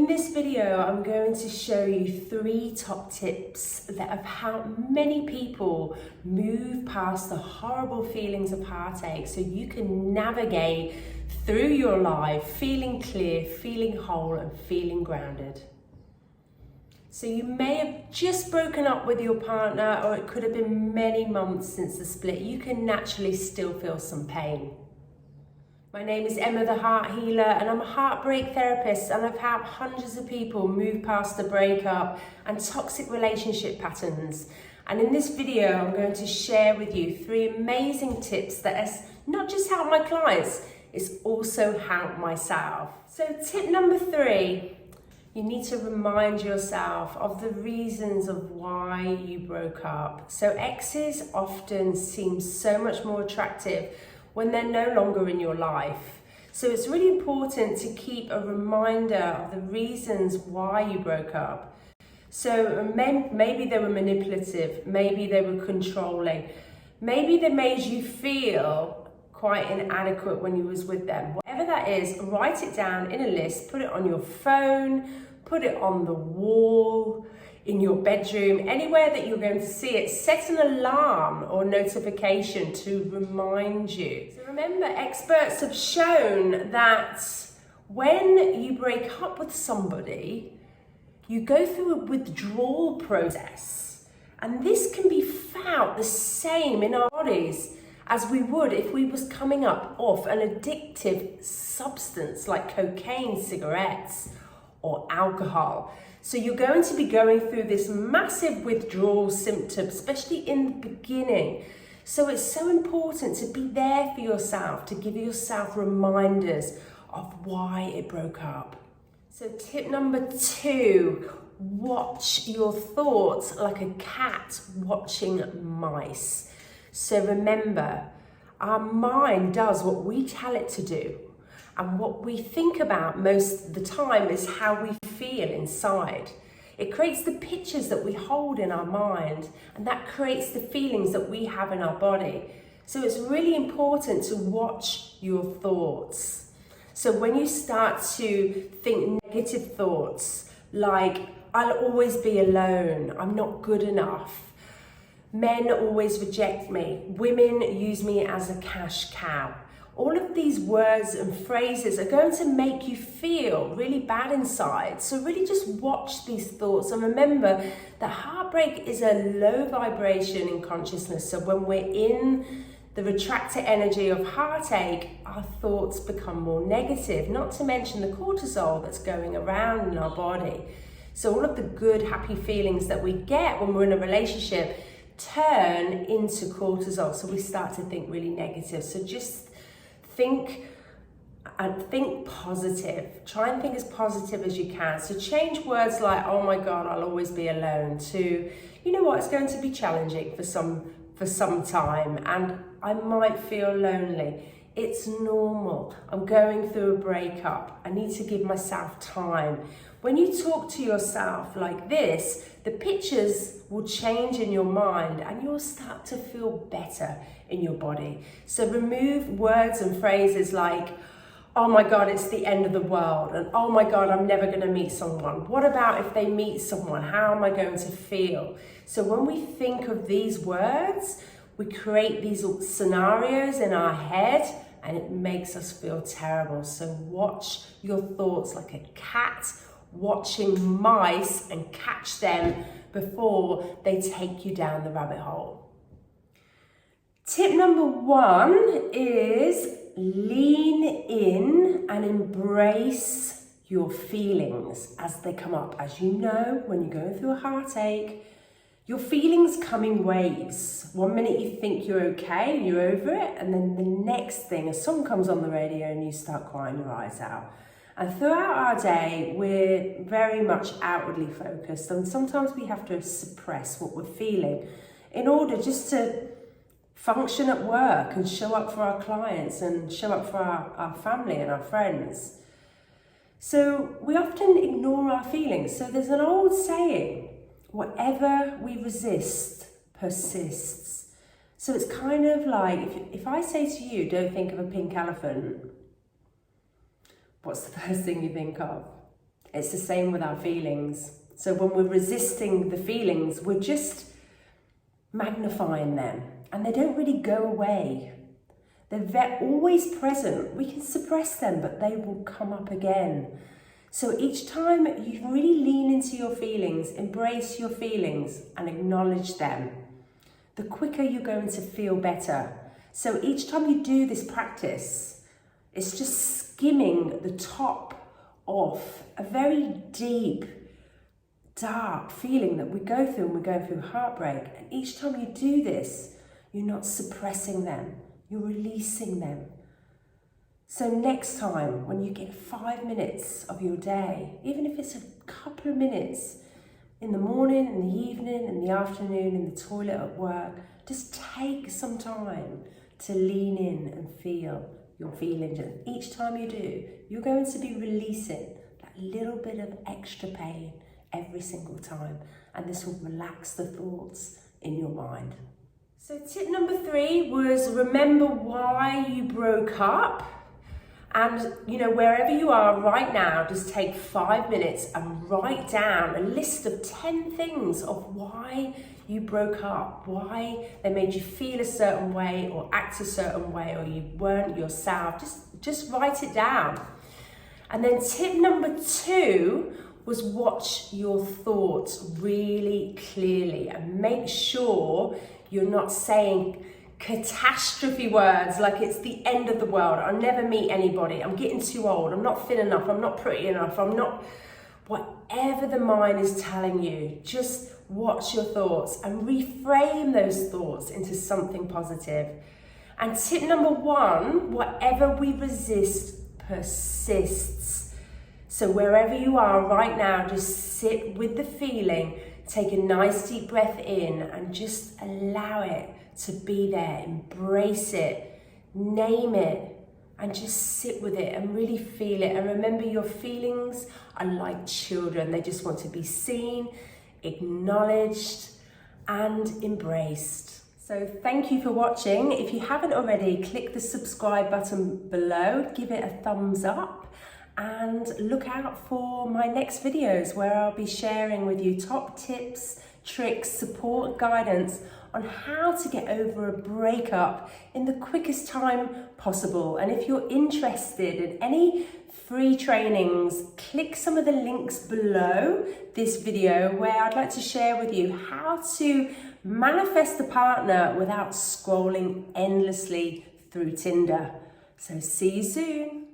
this video, I'm going to show you 3 top tips that have helped many people move past the horrible feelings of heartache so you can navigate through your life feeling clear, feeling whole, and feeling grounded. So you may have just broken up with your partner, or it could have been many months since the split. You can naturally still feel some pain. My name is Emma, the Heart Healer, and I'm a heartbreak therapist, and I've helped hundreds of people move past the breakup and toxic relationship patterns. And in this video, I'm going to share with you 3 amazing tips that has not just helped my clients, it's also helped myself. So tip number 3, you need to remind yourself of the reasons of why you broke up. So exes often seem so much more attractive when they're no longer in your life. So it's really important to keep a reminder of the reasons why you broke up. So maybe they were manipulative, maybe they were controlling, maybe they made you feel quite inadequate when you was with them. Whatever that is, write it down in a list, put it on your phone, put it on the wall, in your bedroom, anywhere that you're going to see it. Set an alarm or notification to remind you. So remember, experts have shown that when you break up with somebody, you go through a withdrawal process. And this can be felt the same in our bodies as we would if we was coming up off an addictive substance like cocaine, cigarettes, or alcohol. So you're going to be going through this massive withdrawal symptom, especially in the beginning. So it's so important to be there for yourself, to give yourself reminders of why it broke up. So tip number 2, watch your thoughts like a cat watching mice. So remember, our mind does what we tell it to do. And what we think about most of the time is how we feel inside. It creates the pictures that we hold in our mind, and that creates the feelings that we have in our body. So it's really important to watch your thoughts. So when you start to think negative thoughts, like, I'll always be alone, I'm not good enough, men always reject me, women use me as a cash cow, all of these words and phrases are going to make you feel really bad inside. So really just watch these thoughts and remember that heartbreak is a low vibration in consciousness. So when we're in the retractor energy of heartache, our thoughts become more negative, not to mention the cortisol that's going around in our body. So all of the good, happy feelings that we get when we're in a relationship turn into cortisol. So we start to think really negative. So just think positive. Try and think as positive as you can. So change words like, oh my God, I'll always be alone, to, you know what, it's going to be challenging for some time and I might feel lonely. It's normal. I'm going through a breakup. I need to give myself time. When you talk to yourself like this, the pictures will change in your mind and you'll start to feel better in your body. So remove words and phrases like, oh my God, it's the end of the world, and oh my God, I'm never going to meet someone. What about if they meet someone? How am I going to feel? So when we think of these words, we create these scenarios in our head and it makes us feel terrible. So watch your thoughts like a cat watching mice and catch them before they take you down the rabbit hole. Tip number 1 is lean in and embrace your feelings as they come up. As you know, when you're going through a heartache, your feelings come in waves. One minute you think you're okay and you're over it, and then the next thing, a song comes on the radio and you start crying your eyes out. And throughout our day, we're very much outwardly focused, and sometimes we have to suppress what we're feeling in order just to function at work and show up for our clients and show up for our family and our friends. So we often ignore our feelings. So there's an old saying, whatever we resist persists. So it's kind of like, if I say to you, don't think of a pink elephant, what's the first thing you think of? It's the same with our feelings. So when we're resisting the feelings, we're just magnifying them, and they don't really go away. They're always present. We can suppress them, but they will come up again. So each time you really lean into your feelings, embrace your feelings and acknowledge them, the quicker you're going to feel better. So each time you do this practice, it's just skimming the top off a very deep, dark feeling that we go through when we're going through heartbreak. And each time you do this, you're not suppressing them, you're releasing them. So next time, when you get 5 minutes of your day, even if it's a couple of minutes, in the morning, in the evening, in the afternoon, in the toilet at work, just take some time to lean in and feel your feelings. And each time you do, you're going to be releasing that little bit of extra pain every single time. And this will relax the thoughts in your mind. So tip number 3 was remember why you broke up. And, wherever you are right now, just take 5 minutes and write down a list of 10 things of why you broke up, why they made you feel a certain way or act a certain way, or you weren't yourself. Just write it down. And then tip number 2 was watch your thoughts really clearly and make sure you're not saying catastrophe words like it's the end of the world, I'll never meet anybody, I'm getting too old, I'm not thin enough, I'm not pretty enough, I'm not... Whatever the mind is telling you, just watch your thoughts and reframe those thoughts into something positive. And tip number 1, whatever we resist persists. So wherever you are right now, just sit with the feeling, take a nice deep breath in and just allow it to be there, embrace it, name it, and just sit with it and really feel it. And remember, your feelings are like children. They just want to be seen, acknowledged, and embraced. So thank you for watching. If you haven't already, click the subscribe button below, give it a thumbs up, and look out for my next videos where I'll be sharing with you top tips, tricks, support, guidance on how to get over a breakup in the quickest time possible. And if you're interested in any free trainings, click some of the links below this video where I'd like to share with you how to manifest a partner without scrolling endlessly through Tinder. So see you soon.